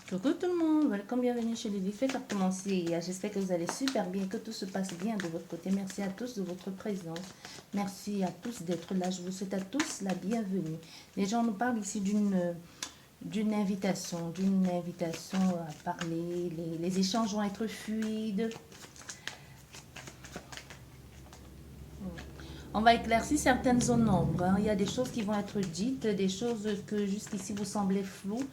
Coucou tout le monde, welcome, bienvenue chez Lily Fait par commencer. J'espère que vous allez super bien, que tout se passe bien de votre côté. Merci à tous de votre présence. Merci à tous d'être là. Je vous souhaite à tous la bienvenue. Les gens nous parlent ici d'une invitation à parler. Les échanges vont être fluides. On va éclaircir certaines zones d'ombre. Il y a des choses qui vont être dites, des choses que jusqu'ici vous semblez floues.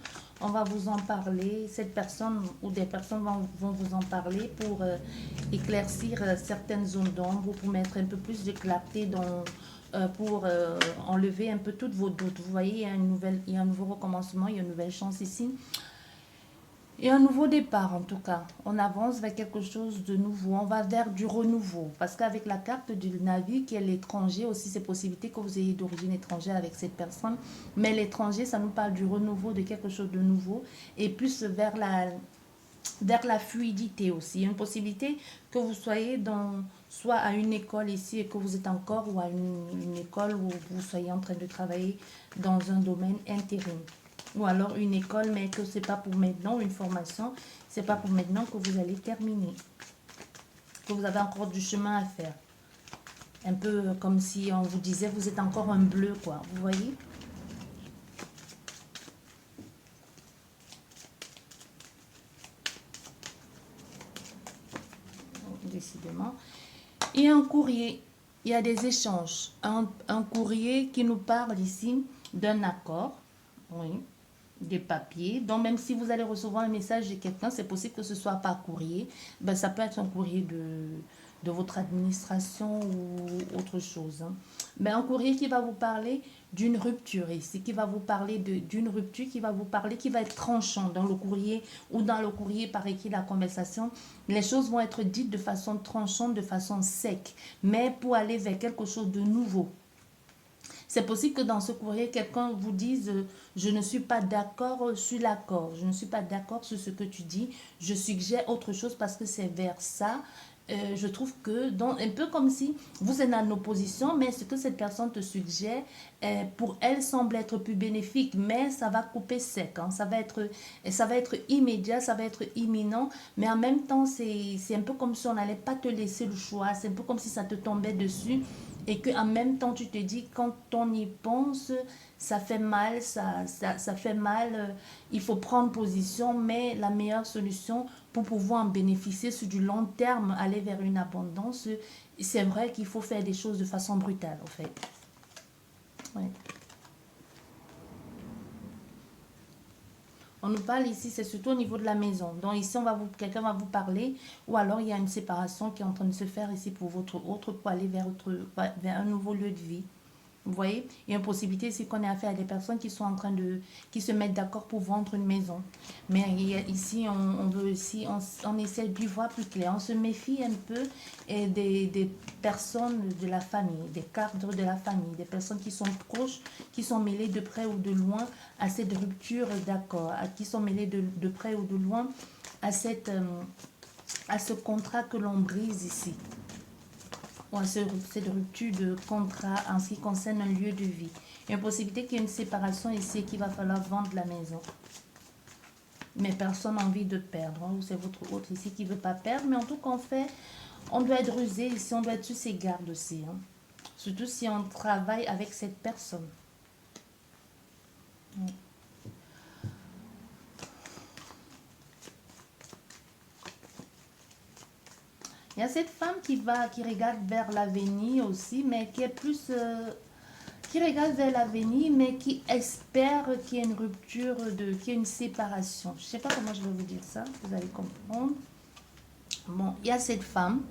On va vous en parler. Cette personne ou des personnes vont vous en parler pour éclaircir certaines zones d'ombre ou pour mettre un peu plus de clarté pour enlever un peu toutes vos doutes. Vous voyez, il y a un nouveau recommencement, il y a une nouvelle chance ici. Et un nouveau départ, en tout cas. On avance vers quelque chose de nouveau. On va vers du renouveau. Parce qu'avec la carte du navire, qui est l'étranger, aussi, c'est possibilité que vous ayez d'origine étrangère avec cette personne. Mais l'étranger, ça nous parle du renouveau, de quelque chose de nouveau. Et plus vers la fluidité aussi. Il y a une possibilité que vous soyez soit à une école ici et que vous êtes encore, ou à une école où vous soyez en train de travailler dans un domaine intérim. Ou alors une école, mais que c'est pas pour maintenant, une formation, c'est pas pour maintenant que vous allez terminer. Que vous avez encore du chemin à faire. Un peu comme si on vous disait, vous êtes encore un bleu, quoi. Vous voyez? Décidément. Et un courrier. Il y a des échanges. Un courrier qui nous parle ici d'un accord. Oui. Des papiers. Donc, même si vous allez recevoir un message de quelqu'un, c'est possible que ce soit par courrier. Ben, ça peut être un courrier de votre administration ou autre chose. Mais un courrier qui va vous parler d'une rupture ici, qui va vous parler d'une rupture, qui va vous parler, qui va être tranchant dans le courrier ou dans le courrier par écrit, la conversation. Les choses vont être dites de façon tranchante, de façon sec, mais pour aller vers quelque chose de nouveau. C'est possible que dans ce courrier, quelqu'un vous dise je ne suis pas d'accord sur l'accord, je ne suis pas d'accord sur ce que tu dis, je suggère autre chose parce que c'est vers ça. Je trouve que, donc, un peu comme si vous êtes en opposition, mais ce que cette personne te suggère, pour elle, semble être plus bénéfique, mais ça va couper sec, hein. Ça va être immédiat, ça va être imminent, mais en même temps, c'est un peu comme si on n'allait pas te laisser le choix, c'est un peu comme si ça te tombait dessus et qu'en même temps tu te dis quand on y pense ça fait mal, ça fait mal, il faut prendre position, mais la meilleure solution pour pouvoir en bénéficier sur du long terme, aller vers une abondance, c'est vrai qu'il faut faire des choses de façon brutale en fait. Ouais. On nous parle ici, c'est surtout au niveau de la maison. Donc ici, quelqu'un va vous parler, ou alors il y a une séparation qui est en train de se faire ici pour votre autre, pour aller vers un nouveau lieu de vie. Vous voyez, il y a une possibilité ici qu'on ait affaire à des personnes qui sont en train qui se mettent d'accord pour vendre une maison. Mais ici, on veut aussi, on essaie d'y voir plus clair. On se méfie un peu des personnes de la famille, des cadres de la famille, des personnes qui sont proches, qui sont mêlées de près ou de loin à cette rupture d'accord, qui sont mêlées de près ou de loin à ce contrat que l'on brise ici. Ou à cette rupture de contrat en ce qui concerne un lieu de vie. Il y a une possibilité qu'il y ait une séparation ici et qu'il va falloir vendre la maison. Mais personne n'a envie de perdre. Ou c'est votre autre ici qui ne veut pas perdre. Mais en tout cas, on doit être rusé ici, on doit être sur ses gardes aussi. Hein. Surtout si on travaille avec cette personne. Il y a cette femme qui regarde vers l'avenir aussi, mais qui est plus... qui regarde vers l'avenir, mais qui espère qu'il y ait une rupture, qu'il y ait une séparation. Je ne sais pas comment je vais vous dire ça, vous allez comprendre. Bon, il y a cette femme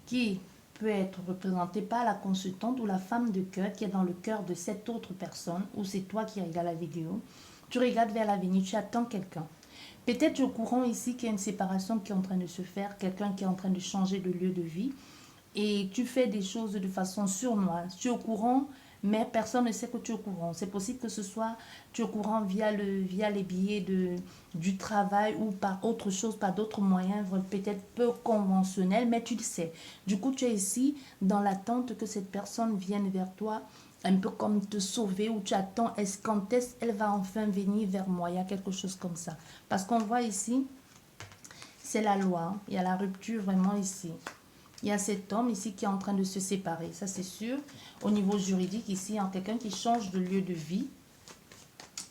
qui peut être représentée par la consultante ou la femme de cœur qui est dans le cœur de cette autre personne, ou c'est toi qui regardes la vidéo. Tu regardes vers l'avenir, tu attends quelqu'un. Peut-être tu es au courant ici qu'il y a une séparation qui est en train de se faire, quelqu'un qui est en train de changer de lieu de vie, et tu fais des choses de façon sournoise. Tu es au courant, mais personne ne sait que tu es au courant. C'est possible que ce soit tu es au courant via les billets du travail ou par autre chose, par d'autres moyens, peut-être peu conventionnels, mais tu le sais. Du coup, tu es ici dans l'attente que cette personne vienne vers toi un peu comme te sauver, ou tu attends, est-ce quand est-ce elle va enfin venir vers moi? Il y a quelque chose comme ça. Parce qu'on voit ici, c'est la loi, hein. Il y a la rupture vraiment ici. Il y a cet homme ici qui est en train de se séparer, ça c'est sûr. Au niveau juridique ici, il y a quelqu'un qui change de lieu de vie.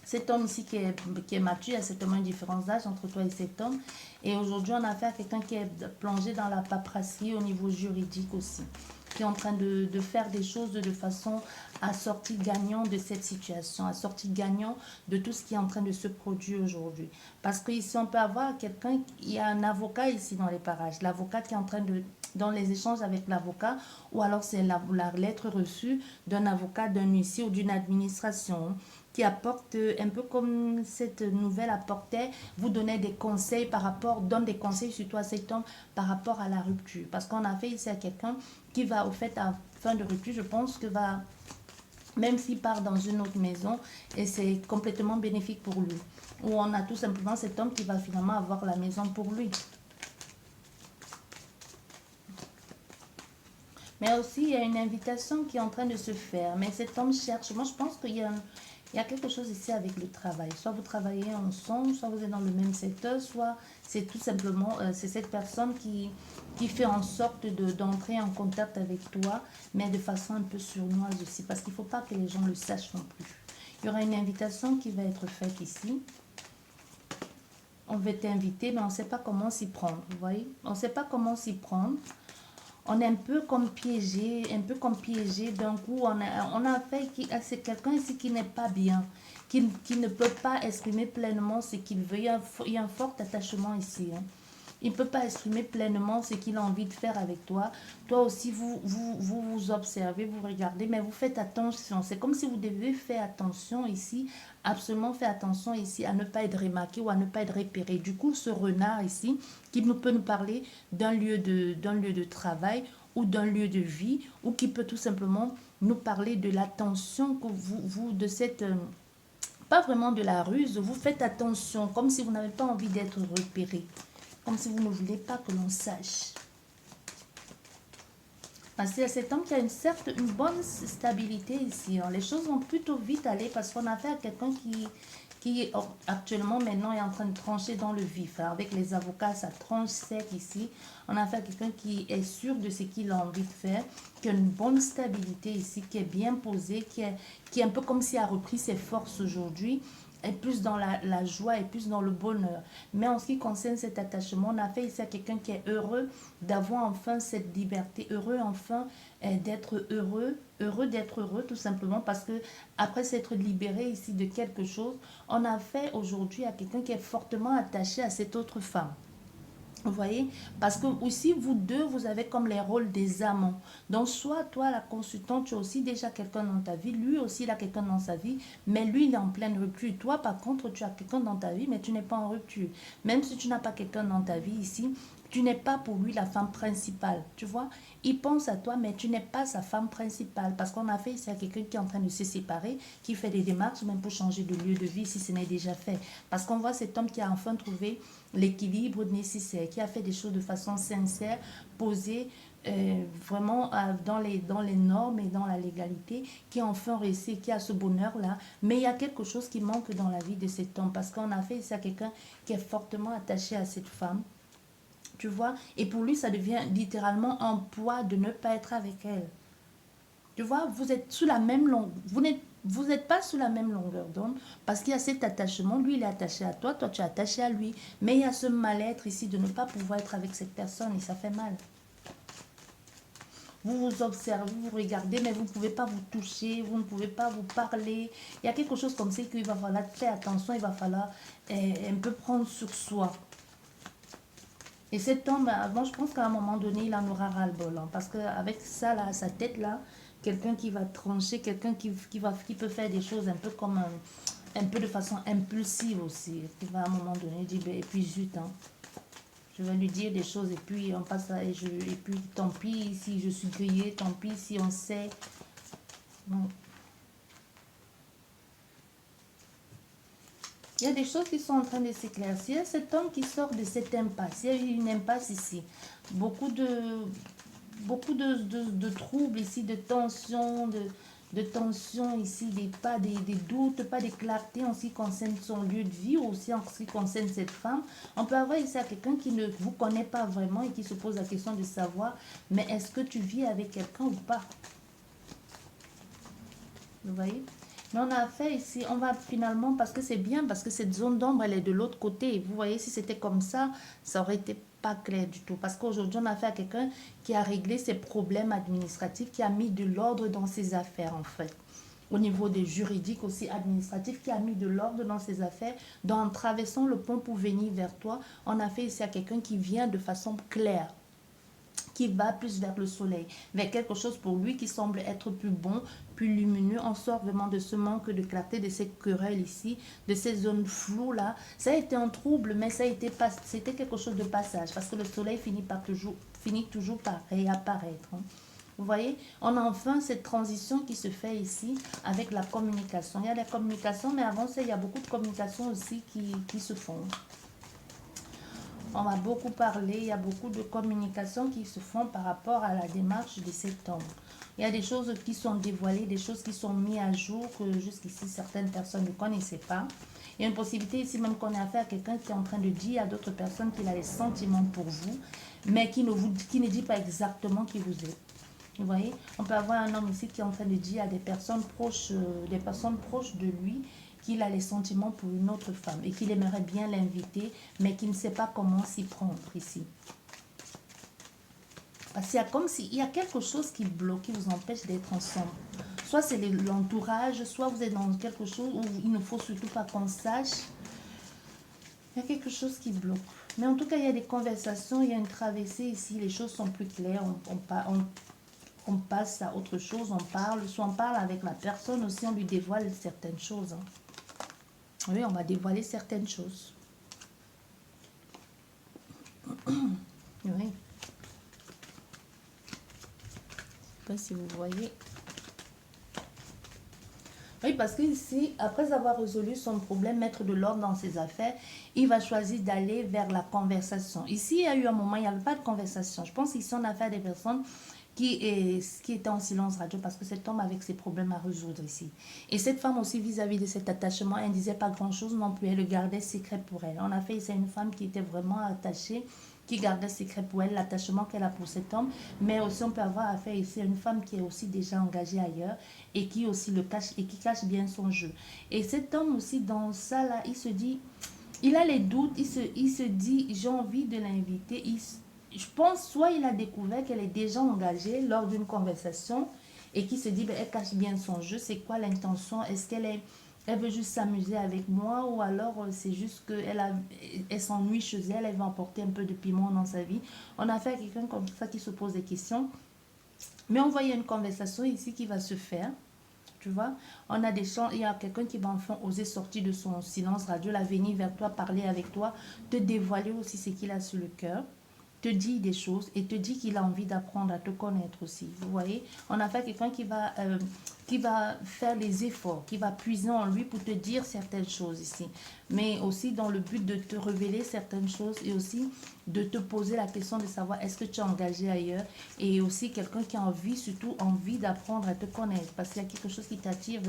Cet homme ici qui est mature, il y a certainement une différence d'âge entre toi et cet homme. Et aujourd'hui, on a affaire à quelqu'un qui est plongé dans la paperasserie au niveau juridique aussi, qui est en train de faire des choses de façon à sortir gagnant de cette situation, à sortir gagnant de tout ce qui est en train de se produire aujourd'hui. Parce qu'ici, on peut avoir quelqu'un, il y a un avocat ici dans les parages, l'avocat qui est en train de, dans les échanges avec l'avocat, ou alors c'est la lettre reçue d'un avocat, d'un huissier ou d'une administration qui apporte, un peu comme cette nouvelle apportait, vous donnez des conseils par rapport, donne des conseils surtout à cet homme par rapport à la rupture. Parce qu'on a fait ici à quelqu'un qui va, au fait, à fin de rupture, je pense que va, même s'il part dans une autre maison, et c'est complètement bénéfique pour lui. Ou on a tout simplement cet homme qui va finalement avoir la maison pour lui. Mais aussi, il y a une invitation qui est en train de se faire. Mais cet homme cherche. Moi, je pense qu'il y a il y a quelque chose ici avec le travail. Soit vous travaillez ensemble, soit vous êtes dans le même secteur, soit c'est tout simplement c'est cette personne qui fait en sorte d'entrer en contact avec toi, mais de façon un peu sournoise aussi, parce qu'il ne faut pas que les gens le sachent non plus. Il y aura une invitation qui va être faite ici. On va t'inviter, mais on ne sait pas comment s'y prendre, vous voyez. On ne sait pas comment s'y prendre. On est un peu comme piégé, d'un coup. On a fait, c'est quelqu'un ici qui n'est pas bien, qui ne peut pas exprimer pleinement ce qu'il veut. Il y a un fort attachement ici, hein. Il ne peut pas exprimer pleinement ce qu'il a envie de faire avec toi. Toi aussi, vous observez, vous regardez, mais vous faites attention. C'est comme si vous devez faire attention ici, absolument faire attention ici à ne pas être remarqué ou à ne pas être repéré. Du coup, ce renard ici, qui peut nous parler d'un lieu de travail ou d'un lieu de vie, ou qui peut tout simplement nous parler de l'attention que de cette... pas vraiment de la ruse, vous faites attention, comme si vous n'avez pas envie d'être repéré. Comme si vous ne voulez pas que l'on sache. Parce que cet homme qui a une bonne stabilité ici, hein. Les choses vont plutôt vite aller parce qu'on a affaire à quelqu'un qui actuellement maintenant est en train de trancher dans le vif. Alors, avec les avocats, ça tranche sec ici. On a affaire à quelqu'un qui est sûr de ce qu'il a envie de faire, qui a une bonne stabilité ici, qui est bien posé, qui est un peu comme s'il a repris ses forces aujourd'hui, est plus dans la joie et plus dans le bonheur. Mais en ce qui concerne cet attachement, on a fait ici à quelqu'un qui est heureux d'avoir enfin cette liberté, heureux enfin d'être heureux, heureux d'être heureux tout simplement parce que après s'être libéré ici de quelque chose, on a fait aujourd'hui à quelqu'un qui est fortement attaché à cette autre femme. Vous voyez? Parce que aussi, vous deux, vous avez comme les rôles des amants. Donc, soit toi, la consultante, tu as aussi déjà quelqu'un dans ta vie. Lui aussi, il a quelqu'un dans sa vie. Mais lui, il est en pleine rupture. Toi, par contre, tu as quelqu'un dans ta vie, mais tu n'es pas en rupture. Même si tu n'as pas quelqu'un dans ta vie ici, tu n'es pas pour lui la femme principale. Tu vois? Il pense à toi, mais tu n'es pas sa femme principale. Parce qu'on a fait ici à quelqu'un qui est en train de se séparer, qui fait des démarches même pour changer de lieu de vie si ce n'est déjà fait. Parce qu'on voit cet homme qui a enfin trouvé l'équilibre nécessaire, qui a fait des choses de façon sincère, posée, vraiment dans les normes et dans la légalité, qui a enfin réussi, qui a ce bonheur-là. Mais il y a quelque chose qui manque dans la vie de cet homme, parce qu'on a fait ici à quelqu'un qui est fortement attaché à cette femme. Tu vois, et pour lui, ça devient littéralement un poids de ne pas être avec elle. Tu vois, vous êtes sous la même longueur. Vous n'êtes pas sous la même longueur d'onde parce qu'il y a cet attachement. Lui, il est attaché à toi, toi, tu es attaché à lui. Mais il y a ce mal-être ici de ne pas pouvoir être avec cette personne et ça fait mal. Vous vous observez, vous regardez, mais vous ne pouvez pas vous toucher, vous ne pouvez pas vous parler. Il y a quelque chose comme ça qu'il va falloir faire attention, il va falloir un peu prendre sur soi. Et cet homme, moi je pense qu'à un moment donné, il en aura ras-le-bol. Hein, parce qu'avec ça, là, sa tête, là, quelqu'un qui va trancher, quelqu'un qui peut faire des choses un peu comme un peu de façon impulsive aussi. Qui va à un moment donné dire, ben, et puis zut, hein, je vais lui dire des choses et puis on passe à, et puis tant pis si je suis grillée, tant pis si on sait. Donc, il y a des choses qui sont en train de s'éclaircir. Cet homme qui sort de cette impasse. Il y a eu une impasse ici. Beaucoup de troubles ici, de tensions, de tension ici, des doutes, pas de clarté en ce qui concerne son lieu de vie ou aussi en ce qui concerne cette femme. On peut avoir ici quelqu'un qui ne vous connaît pas vraiment et qui se pose la question de savoir, mais est-ce que tu vis avec quelqu'un ou pas? Vous voyez? Mais on a fait ici, on va finalement, parce que c'est bien, parce que cette zone d'ombre, elle est de l'autre côté. Vous voyez, si c'était comme ça aurait été pas clair du tout. Parce qu'aujourd'hui, on a fait à quelqu'un qui a réglé ses problèmes administratifs, qui a mis de l'ordre dans ses affaires, en fait. Au niveau des juridiques aussi administratifs, qui a mis de l'ordre dans ses affaires. Donc, en traversant le pont pour venir vers toi, on a fait ici à quelqu'un qui vient de façon claire, qui va plus vers le soleil, vers quelque chose pour lui qui semble être plus bon, plus lumineux. On sort vraiment de ce manque de clarté, de ces querelles ici, de ces zones floues là. Ça a été un trouble, mais c'était quelque chose de passage, parce que le soleil finit toujours par réapparaître. Hein. Vous voyez, on a enfin cette transition qui se fait ici avec la communication. Il y a la communication, mais avant ça, il y a beaucoup de communications aussi qui se font. On va beaucoup parler, il y a beaucoup de communications qui se font par rapport à la démarche de cet homme. Il y a des choses qui sont dévoilées, des choses qui sont mises à jour que jusqu'ici certaines personnes ne connaissaient pas. Il y a une possibilité ici même qu'on ait affaire à quelqu'un qui est en train de dire à d'autres personnes qu'il a des sentiments pour vous, mais qui ne dit pas exactement qui vous êtes. Vous voyez, on peut avoir un homme ici qui est en train de dire à des personnes proches de lui qu'il a les sentiments pour une autre femme et qu'il aimerait bien l'inviter, mais qu'il ne sait pas comment s'y prendre ici. Parce qu'il y a comme s'il y a quelque chose qui bloque, qui vous empêche d'être ensemble. Soit c'est l'entourage, soit vous êtes dans quelque chose où il ne faut surtout pas qu'on sache. Il y a quelque chose qui bloque. Mais en tout cas, il y a des conversations, il y a une traversée ici, les choses sont plus claires, on passe à autre chose, on parle, soit on parle avec la personne aussi, on lui dévoile certaines choses. Hein. Oui, on va dévoiler certaines choses. Oui. Je ne sais pas si vous voyez. Oui, parce qu'ici, après avoir résolu son problème, mettre de l'ordre dans ses affaires, il va choisir d'aller vers la conversation. Ici, il y a eu un moment, il n'y avait pas de conversation. Je pense qu'ici, on a affaire à des personnes qui était en silence radio parce que cet homme avait ses problèmes à résoudre ici. Et cette femme aussi vis-à-vis de cet attachement, elle ne disait pas grand-chose non plus, elle le gardait secret pour elle. On a fait ici une femme qui était vraiment attachée, qui gardait secret pour elle, l'attachement qu'elle a pour cet homme, mais aussi on peut avoir affaire ici à une femme qui est aussi déjà engagée ailleurs et qui aussi le cache et qui cache bien son jeu. Et cet homme aussi dans ça là, il se dit, il a les doutes, il se dit j'ai envie de l'inviter, je pense soit il a découvert qu'elle est déjà engagée lors d'une conversation et qui se dit ben, elle cache bien son jeu, c'est quoi l'intention, est-ce elle veut juste s'amuser avec moi ou alors c'est juste qu'elle s'ennuie chez elle, elle veut emporter un peu de piment dans sa vie. On a fait à quelqu'un comme ça qui se pose des questions, mais on voit il y a une conversation ici qui va se faire. Tu vois, on a des gens, il y a quelqu'un qui va enfin oser sortir de son silence radio, la venir vers toi, parler avec toi, te dévoiler aussi ce qu'il a sur le cœur, te dit des choses et te dit qu'il a envie d'apprendre à te connaître aussi. Vous voyez, on a fait quelqu'un qui va faire les efforts, qui va puiser en lui pour te dire certaines choses ici. Mais aussi dans le but de te révéler certaines choses et aussi de te poser la question de savoir est-ce que tu es engagé ailleurs. Et aussi quelqu'un qui a envie, surtout envie d'apprendre à te connaître. Parce qu'il y a quelque chose qui t'attire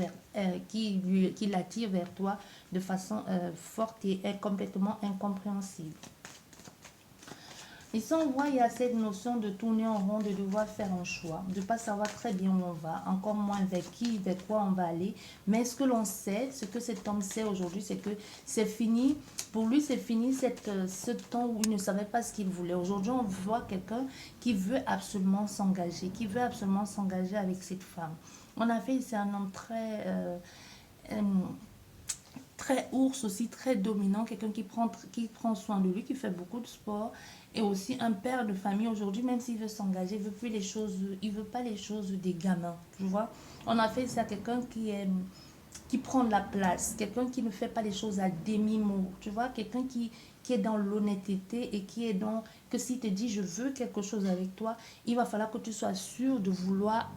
qui l'attire vers toi de façon forte et complètement incompréhensible. Ici, on voit, il y a cette notion de tourner en rond, de devoir faire un choix, de ne pas savoir très bien où on va, encore moins vers qui, vers quoi on va aller. Mais ce que l'on sait, ce que cet homme sait aujourd'hui, c'est que c'est fini. Pour lui, c'est fini ce temps où il ne savait pas ce qu'il voulait. Aujourd'hui, on voit quelqu'un qui veut absolument s'engager, avec cette femme. On a fait ici un homme très ours aussi, très dominant, quelqu'un qui prend soin de lui, qui fait beaucoup de sport, et aussi un père de famille aujourd'hui, même s'il veut s'engager, il veut pas les choses des gamins, tu vois. On a fait ça à quelqu'un qui prend de la place, quelqu'un qui ne fait pas les choses à demi-mot, tu vois, quelqu'un qui est dans l'honnêteté et qui est dans que s'il te dit je veux quelque chose avec toi, il va falloir que tu sois sûr de vouloir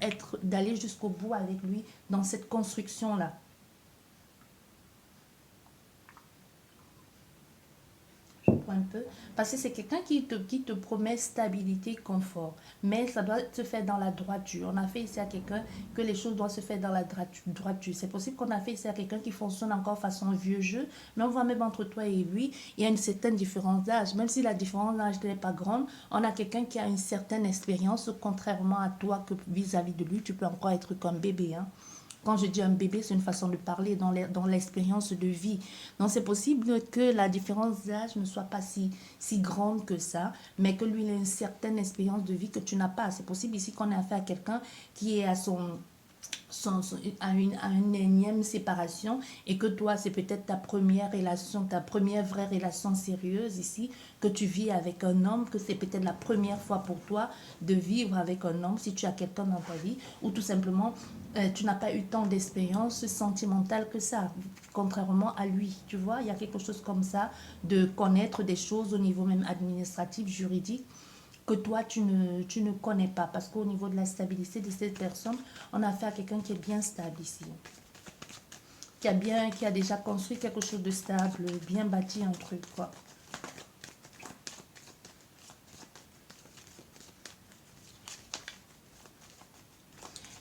d'aller jusqu'au bout avec lui dans cette construction-là. un peu, parce que c'est quelqu'un qui te promet stabilité, confort. Mais ça doit se faire dans la droiture. On a fait ici à quelqu'un que les choses doivent se faire dans la droiture. C'est possible qu'on a fait ici à quelqu'un qui fonctionne encore façon vieux jeu, mais on voit même entre toi et lui, il y a une certaine différence d'âge. Même si la différence d'âge n'est pas grande, on a quelqu'un qui a une certaine expérience, contrairement à toi que vis-à-vis de lui, tu peux encore être comme bébé, hein. Quand je dis un bébé, c'est une façon de parler dans l'expérience de vie. Donc, c'est possible que la différence d'âge ne soit pas si grande que ça, mais que lui, il a une certaine expérience de vie que tu n'as pas. C'est possible ici qu'on ait affaire à quelqu'un qui est à une énième séparation et que toi, c'est peut-être ta première relation, ta première vraie relation sérieuse ici, que tu vis avec un homme, que c'est peut-être la première fois pour toi de vivre avec un homme si tu as quelqu'un dans ta vie, ou tout simplement tu n'as pas eu tant d'expérience sentimentale que ça, contrairement à lui, tu vois, il y a quelque chose comme ça, de connaître des choses au niveau même administratif, juridique, que toi, tu ne connais pas. Parce qu'au niveau de la stabilité de cette personne, on a affaire à quelqu'un qui est bien stable ici. Qui a déjà construit quelque chose de stable, bien bâti un truc, quoi.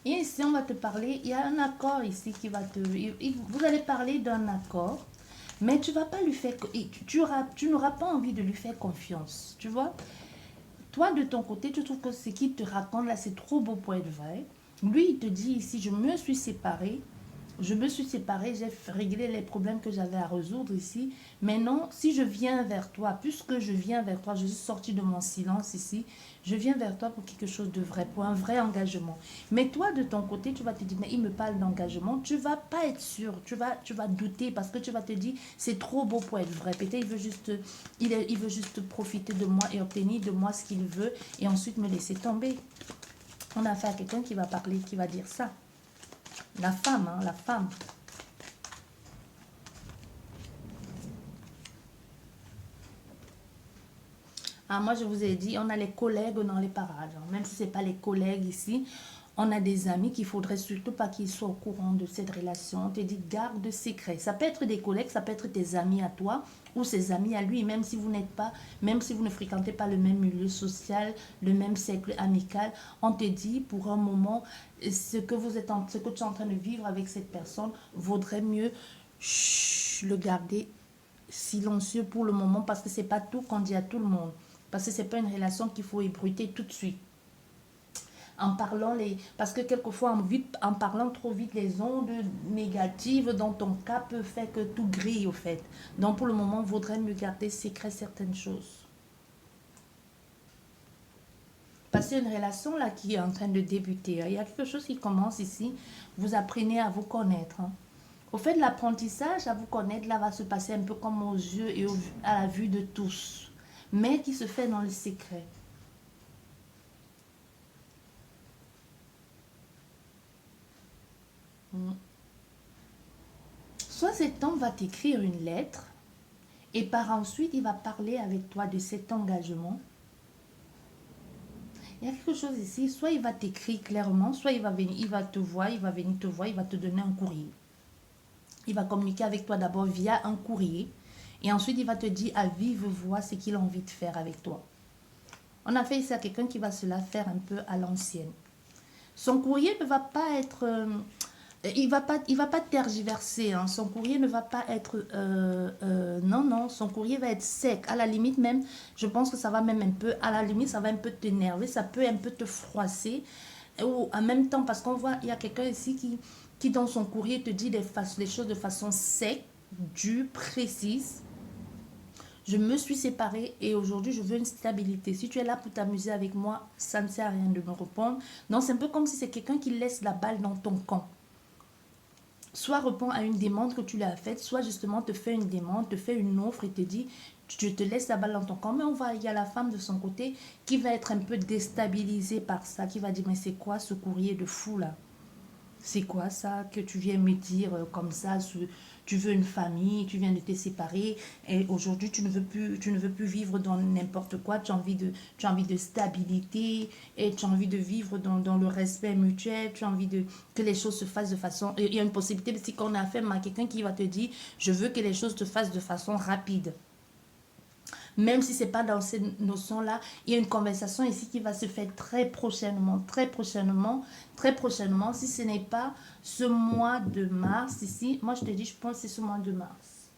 Et ici, on va te parler, il y a un accord ici qui va te... Vous allez parler d'un accord, mais tu vas pas lui faire... Tu n'auras pas envie de lui faire confiance, tu vois. Toi, de ton côté, tu trouves que ce qu'il te raconte là, c'est trop beau pour être vrai. Lui, il te dit ici, je me suis séparée. Je me suis séparée, j'ai réglé les problèmes que j'avais à résoudre ici. Maintenant, si je viens vers toi, puisque je viens vers toi, je suis sortie de mon silence ici, je viens vers toi pour quelque chose de vrai, pour un vrai engagement. Mais toi, de ton côté, tu vas te dire, mais il me parle d'engagement, tu vas pas être sûr, tu vas douter parce que tu vas te dire, c'est trop beau pour être vrai. Peut-être il veut juste profiter de moi et obtenir de moi ce qu'il veut et ensuite me laisser tomber. On a affaire à quelqu'un qui va parler, qui va dire ça. La femme, hein, la femme. Ah, moi, je vous ai dit, on a les collègues dans les parages, hein. Même si ce n'est pas les collègues ici, on a des amis qu'il faudrait surtout pas qu'ils soient au courant de cette relation. On te dit, garde secret. Ça peut être des collègues, ça peut être tes amis à toi ou ses amis à lui, même si vous n'êtes pas, même si vous ne fréquentez pas le même milieu social, le même cercle amical, on te dit pour un moment, ce que tu es en train de vivre avec cette personne vaudrait mieux le garder silencieux pour le moment parce que c'est pas tout qu'on dit à tout le monde. Parce que c'est pas une relation qu'il faut ébruiter tout de suite. En parlant parce que quelquefois en parlant trop vite, les ondes négatives dans ton cas peuvent faire que tout grille au fait. Donc pour le moment, il vaudrait mieux garder secret certaines choses. Parce que c'est une relation là qui est en train de débuter. Il y a quelque chose qui commence ici. Vous apprenez à vous connaître, hein. Au fait, l'apprentissage à vous connaître là va se passer un peu comme aux yeux et à la vue de tous, mais qui se fait dans le secret. Soit cet homme va t'écrire une lettre et par ensuite il va parler avec toi de cet engagement. Il y a quelque chose ici, soit il va t'écrire clairement, soit il va venir, il va te voir, il va venir te voir, il va te donner un courrier. Il va communiquer avec toi d'abord via un courrier et ensuite il va te dire à vive voix ce qu'il a envie de faire avec toi. On a fait ici à quelqu'un qui va cela faire un peu à l'ancienne. Son courrier ne va pas être... il va pas tergiverser, hein. Son courrier ne va pas être... non, non, son courrier va être sec. À la limite même, je pense que ça va même un peu... À la limite, ça va un peu t'énerver, ça peut un peu te froisser. Ou en même temps, parce qu'on voit, il y a quelqu'un ici qui dans son courrier te dit les choses de façon sec, dure, précise. Je me suis séparée et aujourd'hui je veux une stabilité. Si tu es là pour t'amuser avec moi, ça ne sert à rien de me répondre. Non, c'est un peu comme si c'est quelqu'un qui laisse la balle dans ton camp. Soit répond à une demande que tu lui as faite, soit justement te fait une demande, te fait une offre et te dit, je te laisse la balle dans ton camp. Mais on voit, il y a la femme de son côté qui va être un peu déstabilisée par ça, qui va dire, mais c'est quoi ce courrier de fou là? C'est quoi ça que tu viens me dire comme ça? Tu veux une famille, tu viens de te séparer et aujourd'hui tu ne veux plus vivre dans n'importe quoi. Tu as envie de stabilité et tu as envie de vivre dans le respect mutuel. Tu as envie que les choses se fassent de façon... Il y a une possibilité, si on a affaire à quelqu'un qui va te dire, je veux que les choses se fassent de façon rapide. même si ce n'est pas dans ces notions-là. Il y a une conversation ici qui va se faire très prochainement, très prochainement, très prochainement. Si ce n'est pas ce mois de mars ici, moi je te dis, je pense que c'est ce mois de mars.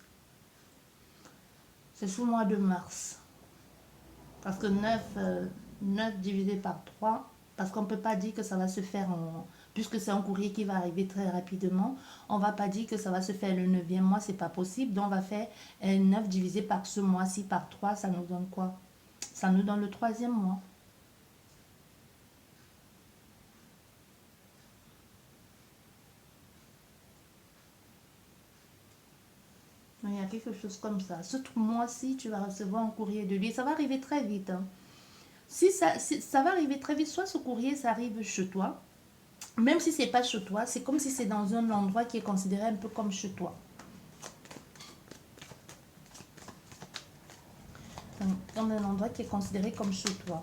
C'est ce mois de mars. Parce que 9 divisé par 3, parce qu'on ne peut pas dire que ça va se faire puisque c'est un courrier qui va arriver très rapidement, on ne va pas dire que ça va se faire le 9e mois, c'est pas possible. Donc on va faire 9 divisé par ce mois-ci par 3, ça nous donne quoi? Ça nous donne le 3e mois. Il y a quelque chose comme ça. Ce mois-ci, tu vas recevoir un courrier de lui. Ça va arriver très vite. Hein. Si ça va arriver très vite, soit ce courrier, ça arrive chez toi, même si c'est pas chez toi, c'est comme si c'est dans un endroit qui est considéré un peu comme chez toi. Dans un endroit qui est considéré comme chez toi.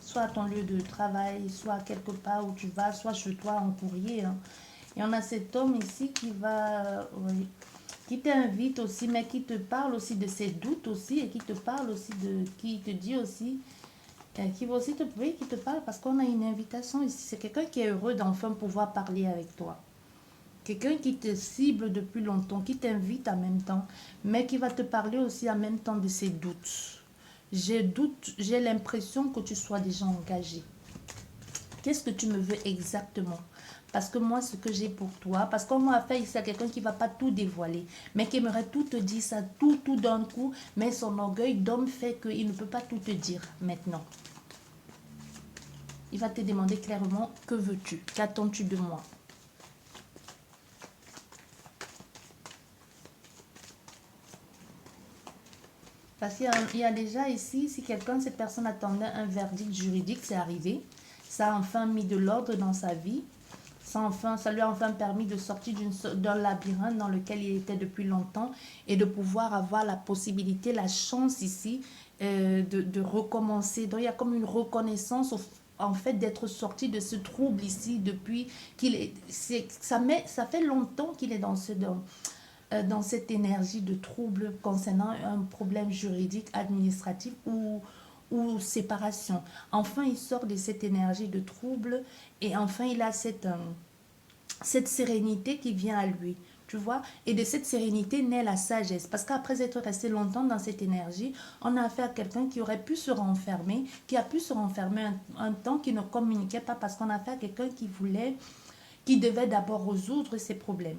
Soit à ton lieu de travail, soit quelque part où tu vas, soit chez toi en courrier. Hein. Et on a cet homme ici qui va... oui, qui t'invite aussi, mais qui te parle aussi de ses doutes aussi, et qui te parle aussi de... qui te dit aussi... qui va aussi te... Oui, qui te parle parce qu'on a une invitation ici. C'est quelqu'un qui est heureux d'enfin pouvoir parler avec toi. Quelqu'un qui te cible depuis longtemps, qui t'invite en même temps, mais qui va te parler aussi en même temps de ses doutes. J'ai l'impression que tu sois déjà engagé. Qu'est-ce que tu me veux exactement? Parce que moi, ce que j'ai pour toi, parce qu'on m'a fait ici à quelqu'un qui ne va pas tout dévoiler, mais qui aimerait tout te dire ça, tout d'un coup, mais son orgueil d'homme fait qu'il ne peut pas tout te dire maintenant. Il va te demander clairement, que veux-tu? Qu'attends-tu de moi? Parce qu'il y a déjà ici, si cette personne attendait un verdict juridique, c'est arrivé. Ça a enfin mis de l'ordre dans sa vie. Ça lui a enfin permis de sortir d'un labyrinthe dans lequel il était depuis longtemps et de pouvoir avoir la possibilité, la chance ici de recommencer. Donc il y a comme une reconnaissance en fait d'être sorti de ce trouble ici depuis ça fait longtemps qu'il est dans cette énergie de trouble concernant un problème juridique, administratif ou séparation. Enfin, il sort de cette énergie de trouble et enfin, il a cette sérénité qui vient à lui. Tu vois, et de cette sérénité naît la sagesse. Parce qu'après être resté longtemps dans cette énergie, on a affaire à quelqu'un qui aurait pu se renfermer, qui a pu se renfermer un temps, qui ne communiquait pas parce qu'on a affaire à quelqu'un qui devait d'abord résoudre ses problèmes.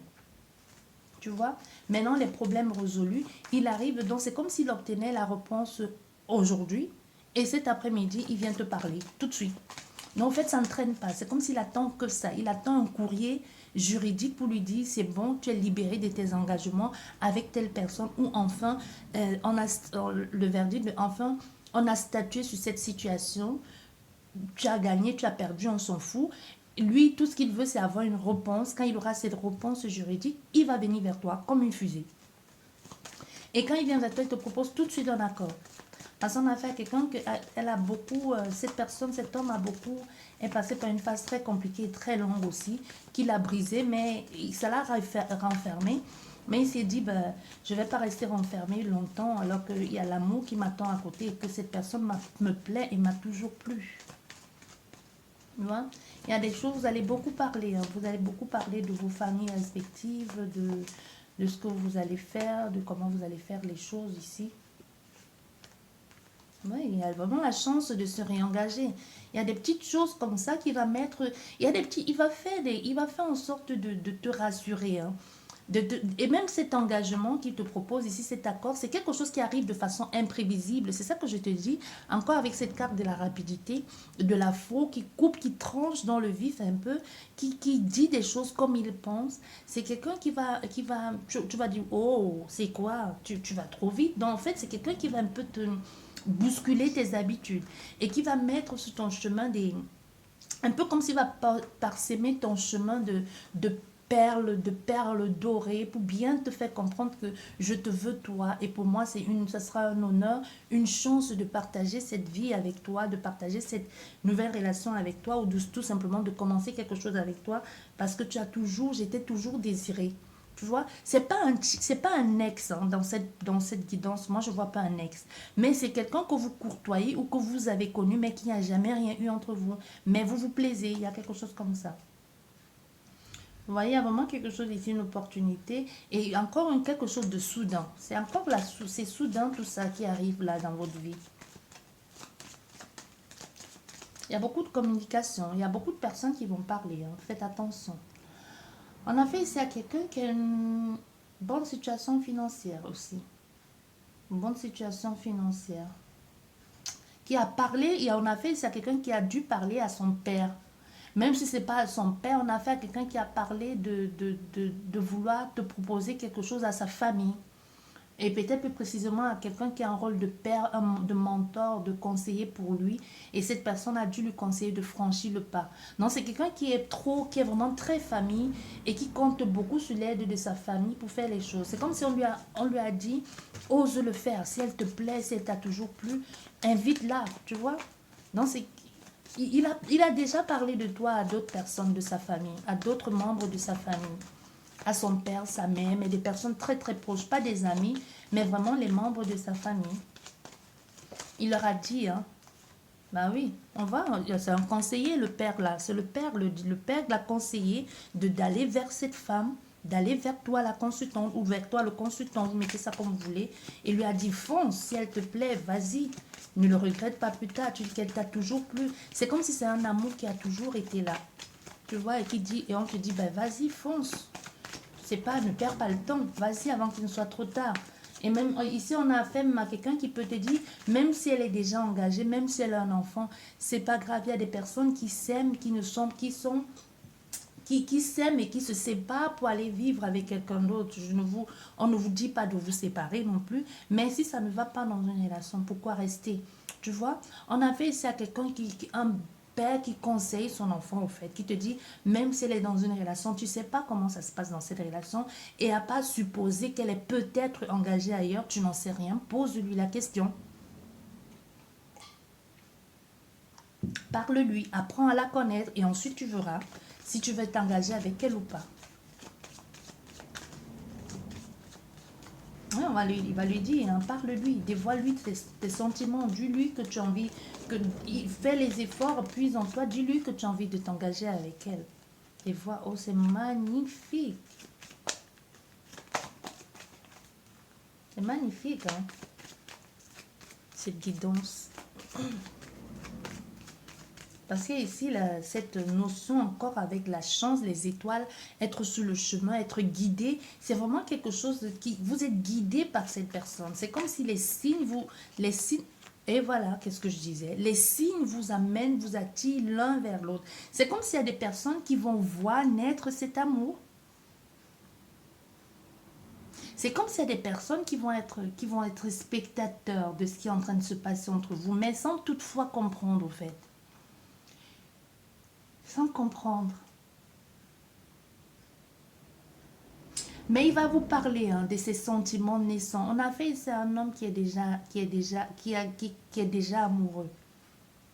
Tu vois, maintenant les problèmes résolus, il arrive, donc c'est comme s'il obtenait la réponse aujourd'hui et cet après-midi, il vient te parler tout de suite. Donc en fait, ça ne traîne pas. C'est comme s'il attend que ça. Il attend un courrier juridique pour lui dire c'est bon, tu es libéré de tes engagements avec telle personne ou enfin, le verdict, enfin, on a statué sur cette situation. Tu as gagné, tu as perdu, on s'en fout. Lui, tout ce qu'il veut, c'est avoir une réponse. Quand il aura cette réponse juridique, il va venir vers toi comme une fusée. Et quand il vient vers toi, il te propose tout de suite un accord. Parce qu'on a fait à quelqu'un qu'elle a beaucoup, cette personne, cet homme est passé par une phase très compliquée, très longue aussi, qu'il a brisé, mais ça l'a renfermé. Mais il s'est dit, ben, je ne vais pas rester renfermé longtemps alors qu'il y a l'amour qui m'attend à côté et que cette personne me plaît et m'a toujours plu. Il y a des choses, vous allez beaucoup parler. Hein. Vous allez beaucoup parler de vos familles respectives, de ce que vous allez faire, de comment vous allez faire les choses ici. Oui, il y a vraiment la chance de se réengager. Il y a des petites choses comme ça qu'il va mettre. Il va faire en sorte de te rassurer. Hein. Et même cet engagement qu'il te propose ici, cet accord, c'est quelque chose qui arrive de façon imprévisible. C'est ça que je te dis. Encore avec cette carte de la rapidité, de la faux, qui coupe, qui tranche dans le vif un peu, qui dit des choses comme il pense. C'est quelqu'un qui va tu vas dire, oh, c'est quoi? Tu vas trop vite. Donc en fait, c'est quelqu'un qui va un peu te bousculer tes habitudes et qui va mettre sur ton chemin un peu comme s'il va parsemer ton chemin de perles dorées pour bien te faire comprendre que je te veux toi et pour moi ça sera un honneur, une chance de partager cette vie avec toi, de partager cette nouvelle relation avec toi ou tout simplement de commencer quelque chose avec toi parce que j'étais toujours désiré. Tu vois, c'est pas un ex hein, dans cette guidance. Moi, je vois pas un ex. Mais c'est quelqu'un que vous courtoyez ou que vous avez connu, mais qui n'a jamais rien eu entre vous. Mais vous vous plaisez. Il y a quelque chose comme ça. Vous voyez, il y a vraiment quelque chose ici, une opportunité. Et encore quelque chose de soudain. C'est encore là, c'est soudain tout ça qui arrive là dans votre vie. Il y a beaucoup de communication. Il y a beaucoup de personnes qui vont parler. Hein. Faites attention. On a fait ici à quelqu'un qui a une bonne situation financière aussi. Une bonne situation financière. Qui a parlé, et on a fait ici à quelqu'un qui a dû parler à son père. Même si ce n'est pas à son père, on a fait à quelqu'un qui a parlé de vouloir te proposer quelque chose à sa famille. Et peut-être plus précisément à quelqu'un qui a un rôle de père, de mentor, de conseiller pour lui. Et cette personne a dû lui conseiller de franchir le pas. Donc c'est quelqu'un qui est vraiment très famille et qui compte beaucoup sur l'aide de sa famille pour faire les choses. C'est comme si on lui a dit, ose le faire. Si elle te plaît, si elle t'a toujours plu, invite-la, tu vois. Donc il a déjà parlé de toi à d'autres personnes de sa famille, à d'autres membres de sa famille. À son père, sa mère, mais des personnes très très proches, pas des amis, mais vraiment les membres de sa famille. Il leur a dit, hein, bah oui, c'est un conseiller le père là, c'est le père l'a conseillé d'aller vers cette femme, d'aller vers toi la consultante ou vers toi le consultant, vous mettez ça comme vous voulez, et lui a dit fonce, si elle te plaît, vas-y, ne le regrette pas plus tard, tu dis qu'elle t'a toujours plu. C'est comme si c'est un amour qui a toujours été là, tu vois, et on te dit, bah vas-y, fonce. C'est pas, ne perds pas le temps, vas-y avant qu'il ne soit trop tard. Et même ici, on a affaire à quelqu'un qui peut te dire, même si elle est déjà engagée, même si elle a un enfant, c'est pas grave. Il y a des personnes qui s'aiment, qui s'aiment et qui se séparent pour aller vivre avec quelqu'un d'autre. On ne vous dit pas de vous séparer non plus, mais si ça ne va pas dans une relation, pourquoi rester? Tu vois, on a fait ici à quelqu'un un père qui conseille son enfant au fait, qui te dit, même si elle est dans une relation, tu sais pas comment ça se passe dans cette relation et à pas supposer qu'elle est peut-être engagée ailleurs, tu n'en sais rien, pose-lui la question. Parle-lui, apprends à la connaître et ensuite tu verras si tu veux t'engager avec elle ou pas. Oui, il va lui dire, hein, parle-lui, dévoile-lui tes sentiments, dis-lui que tu as envie, fais les efforts, puis en toi, dis-lui que tu as envie de t'engager avec elle. Et vois, oh, c'est magnifique. C'est magnifique, hein, cette guidance. Parce que ici, cette notion encore avec la chance, les étoiles, être sur le chemin, être guidé, c'est vraiment quelque chose qui... Vous êtes guidé par cette personne. C'est comme si les signes et voilà, qu'est-ce que je disais? Les signes vous amènent, vous attirent l'un vers l'autre. C'est comme s'il y a des personnes qui vont voir naître cet amour. C'est comme s'il y a des personnes qui vont être spectateurs de ce qui est en train de se passer entre vous, mais sans toutefois comprendre, au fait. Sans comprendre. Mais il va vous parler hein, de ses sentiments naissants. On a fait, c'est un homme qui est déjà amoureux.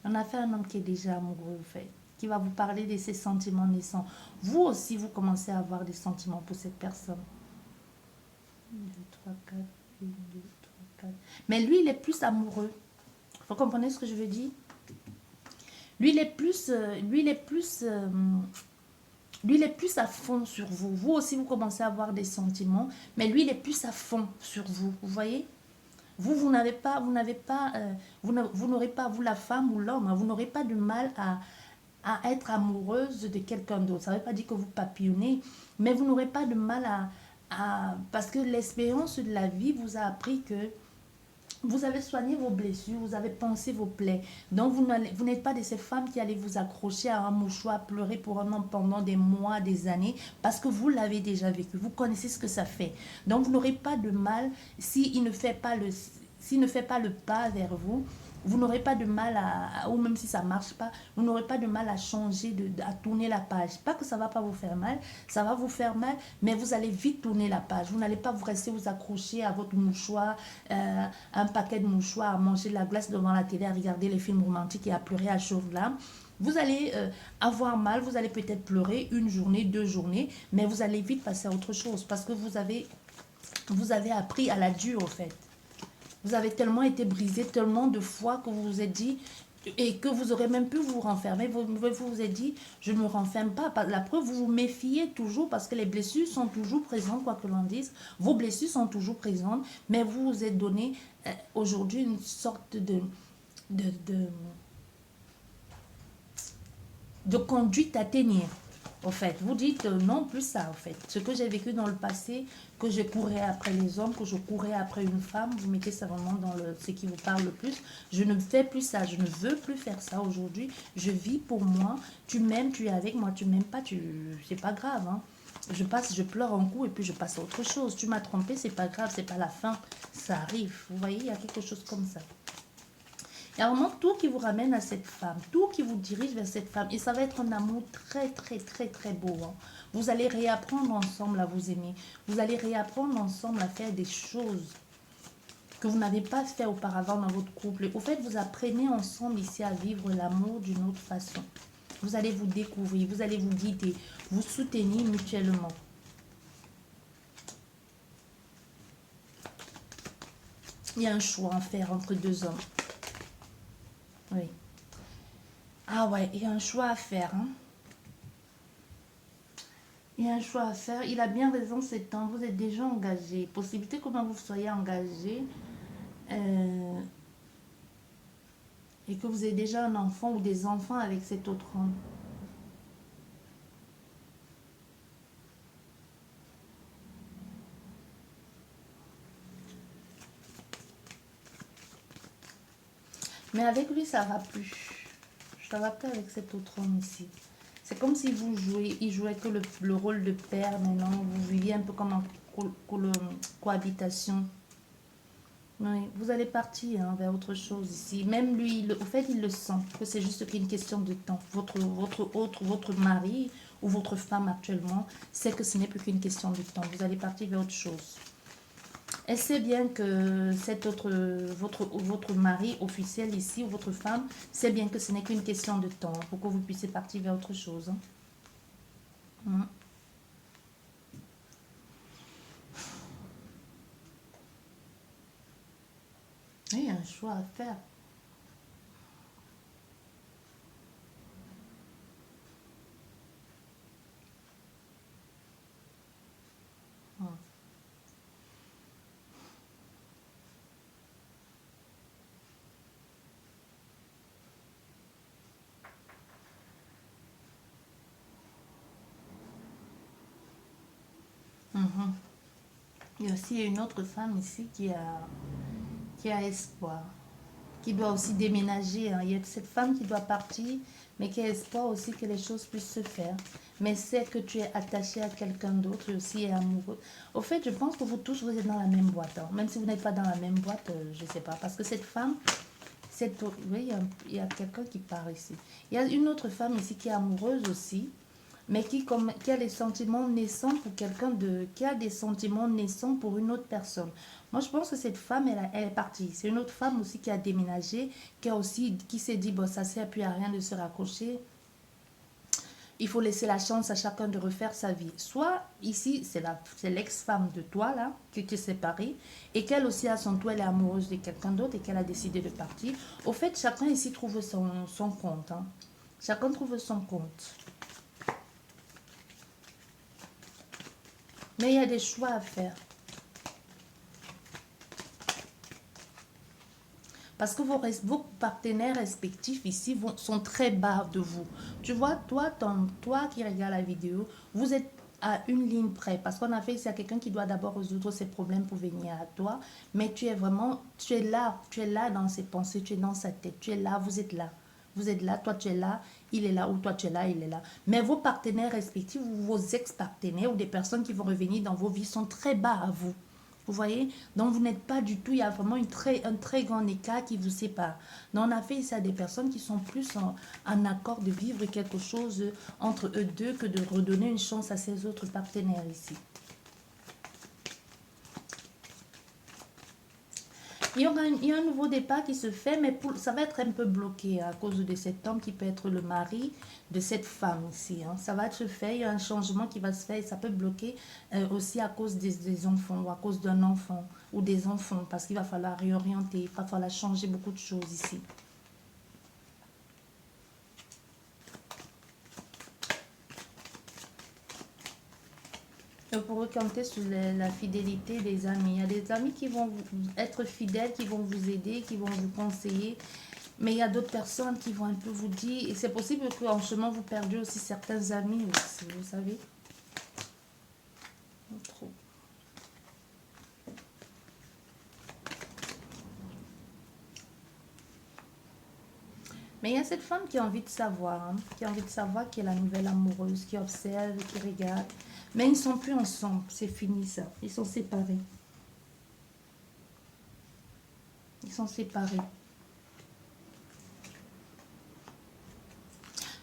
On a fait un homme qui est déjà amoureux, en fait, qui va vous parler de ses sentiments naissants. Vous aussi, vous commencez à avoir des sentiments pour cette personne. 1, 2, 3, 4, 1, 2, 3, 4. Mais lui, il est plus amoureux. Vous comprenez ce que je veux dire? Lui, il est plus à fond sur vous. Vous aussi, vous commencez à avoir des sentiments, mais lui, il est plus à fond sur vous. Vous voyez? Vous n'aurez pas, vous la femme ou l'homme, hein, vous n'aurez pas de mal à être amoureuse de quelqu'un d'autre. Ça ne veut pas dire que vous papillonnez, mais vous n'aurez pas de mal parce que l'expérience de la vie vous a appris que vous avez soigné vos blessures, vous avez pensé vos plaies. Donc, vous n'êtes pas de ces femmes qui allaient vous accrocher à un mouchoir, pleurer pour un homme pendant des mois, des années, parce que vous l'avez déjà vécu. Vous connaissez ce que ça fait. Donc, vous n'aurez pas de mal s'il ne fait pas le pas vers vous. Vous n'aurez pas de mal ou même si ça ne marche pas, vous n'aurez pas de mal à changer, à tourner la page. Pas que ça ne va pas vous faire mal, ça va vous faire mal, mais vous allez vite tourner la page. Vous n'allez pas vous rester vous accrocher à votre mouchoir, un paquet de mouchoirs, à manger de la glace devant la télé, à regarder les films romantiques et à pleurer à chaudes larmes. Vous allez avoir mal, vous allez peut-être pleurer une journée, 2 journées, mais vous allez vite passer à autre chose parce que vous avez appris à la dure, au fait. Vous avez tellement été brisé, tellement de fois que vous vous êtes dit, et que vous aurez même pu vous renfermer, vous êtes dit, je ne me renferme pas. La preuve, vous vous méfiez toujours parce que les blessures sont toujours présentes, quoi que l'on dise. Vos blessures sont toujours présentes, mais vous vous êtes donné aujourd'hui une sorte de, de, de conduite à tenir. Au fait, vous dites non, plus ça, au fait. Ce que j'ai vécu dans le passé, que je courais après les hommes, que je courais après une femme, vous mettez ça vraiment dans ce qui vous parle le plus. Je ne fais plus ça, je ne veux plus faire ça aujourd'hui. Je vis pour moi. Tu m'aimes, tu es avec moi, tu m'aimes pas, c'est pas grave. Hein. Je pleure un coup et puis je passe à autre chose. Tu m'as trompé, c'est pas grave, c'est pas la fin. Ça arrive. Vous voyez, il y a quelque chose comme ça. Il y a vraiment tout qui vous ramène à cette femme, tout qui vous dirige vers cette femme. Et ça va être un amour très, très, très, très beau. Hein. Vous allez réapprendre ensemble à vous aimer. Vous allez réapprendre ensemble à faire des choses que vous n'avez pas fait auparavant dans votre couple. Au fait, vous apprenez ensemble ici à vivre l'amour d'une autre façon. Vous allez vous découvrir, vous allez vous guider, vous soutenir mutuellement. Il y a un choix à faire entre deux hommes. Oui. Ah ouais, il y a un choix à faire. Hein. Il y a un choix à faire. Il a bien raison, c'est temps. Vous êtes déjà engagé. Possibilité comment vous soyez engagé et que vous ayez déjà un enfant ou des enfants avec cet autre homme. Mais avec lui, ça va plus. Ça va plus avec cet autre homme ici. C'est comme si il jouait que le rôle de père maintenant. Vous viviez un peu comme en cohabitation. Oui, vous allez partir hein, vers autre chose ici. Même lui, au fait, il le sent que c'est juste qu'une question de temps. Votre mari ou votre femme actuellement sait que ce n'est plus qu'une question de temps. Vous allez partir vers autre chose. Elle sait bien que votre mari officiel ici ou votre femme sait bien que ce n'est qu'une question de temps pour que vous puissiez partir vers autre chose. Hein. Il y a un choix à faire. Il y a aussi une autre femme ici qui a espoir, qui doit aussi déménager. Hein. Il y a cette femme qui doit partir, mais qui a espoir aussi que les choses puissent se faire. Mais c'est que tu es attaché à quelqu'un d'autre et aussi est amoureux. Au fait, je pense que vous tous, vous êtes dans la même boîte. Hein. Même si vous n'êtes pas dans la même boîte, je ne sais pas. Parce que cette femme, oui, il y a quelqu'un qui part ici. Il y a une autre femme ici qui est amoureuse aussi, mais qui a les sentiments naissants pour qui a des sentiments naissants pour une autre personne. Moi, je pense que cette femme, elle est partie. C'est une autre femme aussi qui a déménagé, qui s'est dit, bon, ça ne sert plus à rien de se raccrocher. Il faut laisser la chance à chacun de refaire sa vie. Soit ici, c'est l'ex-femme de toi, là, qui t'est séparée, et qu'elle aussi, à son tour, elle est amoureuse de quelqu'un d'autre et qu'elle a décidé de partir. Au fait, chacun ici trouve son compte. Hein. Chacun trouve son compte. Mais il y a des choix à faire. Parce que vos partenaires respectifs ici sont très bas de vous. Tu vois, toi qui regardes la vidéo, vous êtes à une ligne près. Parce qu'on a fait ici à quelqu'un qui doit d'abord résoudre ses problèmes pour venir à toi. Mais tu es là dans ses pensées, tu es dans sa tête, tu es là, vous êtes là. Vous êtes là, toi tu es là, il est là, ou toi tu es là, il est là. Mais vos partenaires respectifs, ou vos ex-partenaires, ou des personnes qui vont revenir dans vos vies sont très bas à vous. Vous voyez? Donc, vous n'êtes pas du tout, il y a vraiment un très grand écart qui vous sépare. Donc, on a fait ça à des personnes qui sont plus en accord de vivre quelque chose entre eux deux que de redonner une chance à ces autres partenaires ici. il y a un nouveau départ qui se fait, mais ça va être un peu bloqué à cause de cet homme qui peut être le mari de cette femme ici. Hein. Ça va se faire, il y a un changement qui va se faire et ça peut bloquer aussi à cause des enfants ou à cause d'un enfant ou des enfants parce qu'il va falloir réorienter, il va falloir changer beaucoup de choses ici. Pour recanter sur la fidélité des amis. Il y a des amis qui vont être fidèles, qui vont vous aider, qui vont vous conseiller. Mais il y a d'autres personnes qui vont un peu vous dire, et c'est possible qu'en chemin, vous perdiez aussi certains amis aussi, vous savez. Trop. Mais il y a cette femme qui a envie de savoir, hein, qui a envie de savoir qui est la nouvelle amoureuse, qui observe, qui regarde. Mais ils ne sont plus ensemble, c'est fini ça. Ils sont séparés. Ils sont séparés.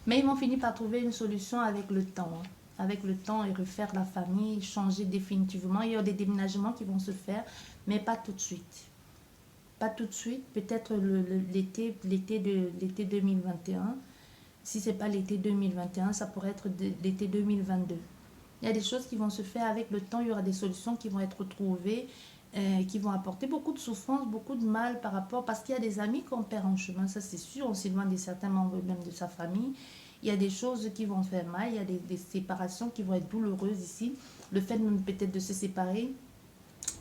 Mais ils vont finir par trouver une solution avec le temps. Hein. Avec le temps et refaire la famille, changer définitivement. Il y a des déménagements qui vont se faire, mais pas tout de suite. Pas tout de suite, peut-être l'été 2021. Si ce n'est pas l'été 2021, ça pourrait être l'été 2022. Il y a des choses qui vont se faire avec le temps, il y aura des solutions qui vont être trouvées, qui vont apporter beaucoup de souffrance, beaucoup de mal par rapport, parce qu'il y a des amis qu'on perd en chemin, ça c'est sûr, on s'éloigne de certains membres même de sa famille. Il y a des choses qui vont faire mal, il y a des séparations qui vont être douloureuses ici. Le fait peut-être de se séparer,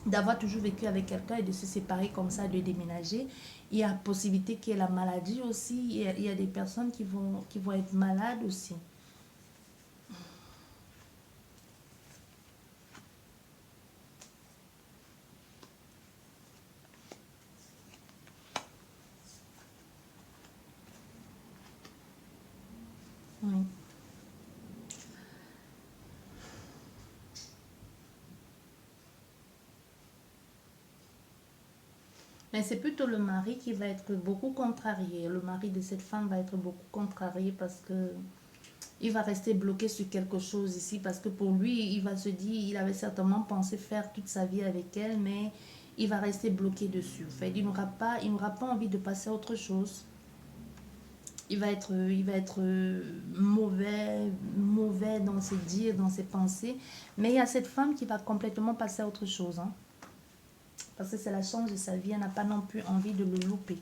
d'avoir toujours vécu avec quelqu'un et de se séparer comme ça, de déménager. Il y a possibilité qu'il y ait la maladie aussi. Il y a des personnes qui vont être malades aussi. Oui. Mais c'est plutôt le mari qui va être beaucoup contrarié. Le mari de cette femme va être beaucoup contrarié parce que il va rester bloqué sur quelque chose ici parce que pour lui, il va se dire, il avait certainement pensé faire toute sa vie avec elle, mais il va rester bloqué dessus. En fait, il n'aura pas envie de passer à autre chose. Il va être mauvais dans ses dires, dans ses pensées. Mais il y a cette femme qui va complètement passer à autre chose. Hein. Parce que c'est la chance de sa vie, elle n'a pas non plus envie de le louper.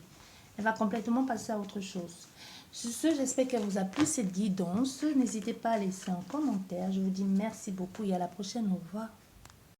Elle va complètement passer à autre chose. Sur ce, j'espère qu'elle vous a plu cette guidance. N'hésitez pas à laisser un commentaire. Je vous dis merci beaucoup et à la prochaine. Au revoir.